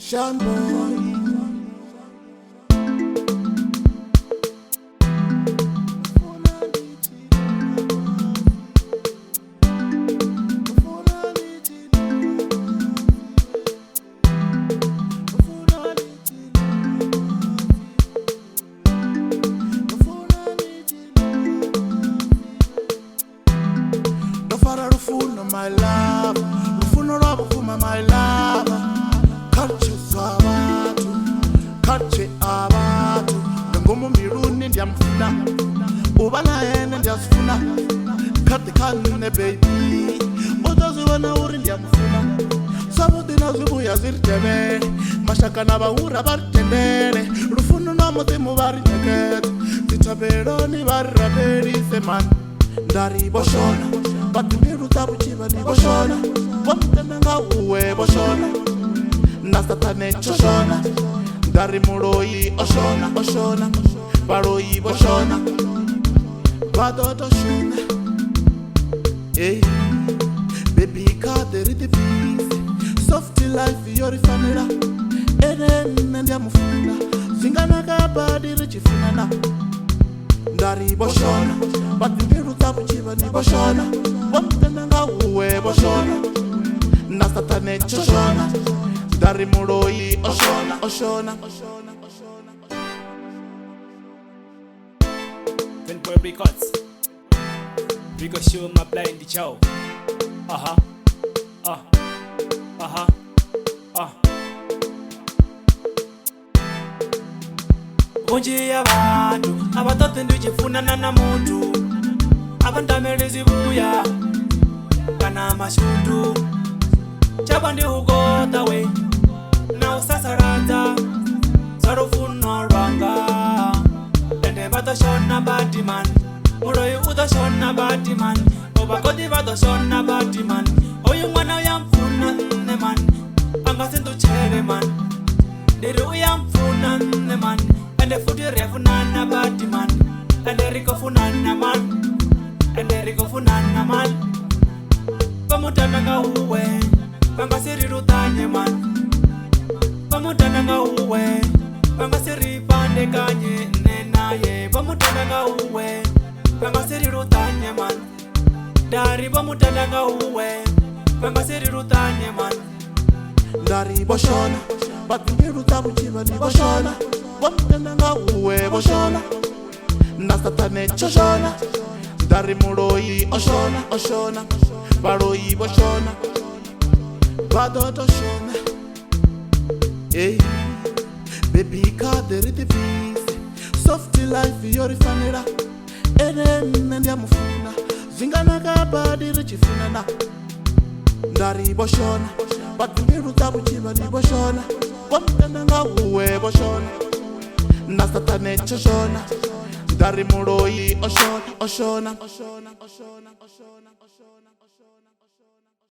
Sean Boy. My love, Rufuno Rabuma, my love. Kache Zawatu, Kache Abatu, Nangomo Miruni, Diamfuna, Ubana and Diasfuna, Katikane baby. What does you want to Diamfuna? Sabotina Zubuya Zirteme, Mashakanaba Urabartene, Rufuno Namote Mubar Jacket, Titaberoni Baraberi, Seman, Dari Boshona. Batumiru tabu chiba ni boshona Wamtenanga uwe boshona Nasatane choshona Dari muroi oshona Oshona Baroi boshona Badodo shona Hey Baby kaderi the beef Softy life yori famila Enen ndia mufuna Zingana kabadi richi funana Dari boshona Batumiru tabu chiba ni boshona Wamtenanga uwe boshona Nasatane choshona Dari muroi oshona Oshona When boy records we go show my blind show. Bonje abantu abathathe ndichifunana na muntu abandamelezi buya kana mashudu chabandi ugota we na usasarata sarufuno rwanga ende batashona batiman muroyi utashona batiman obakoti batashona batiman oyu mwana uyamfuna ne man angasintu chere man ndiri uyamfuna ne man ende futi refunana batiman ende rikofunana man ende rikofunana man pamutananga uwe pangasirutanye man pamutananga uwe pangasiripande kanye nenaye pamutananga uwe pangasirutanye man dari pamutananga uwe pangasirutanye man Dari boshona Batumiru tabu chiba ni boshona Wamtenanga uwe boshona Nasatane choshona Dari muroi oshona Oshona Baroi boshona Badodo shona Hey Baby kaderi the beef Softy life yori famila Enen ndia mufuna Zingana kabadi richi funana Dari boshona Batumiru tabu chiba ni boshona Wamtenanga uwe boshona Nasatane choshona Dari muroi oshona Oshona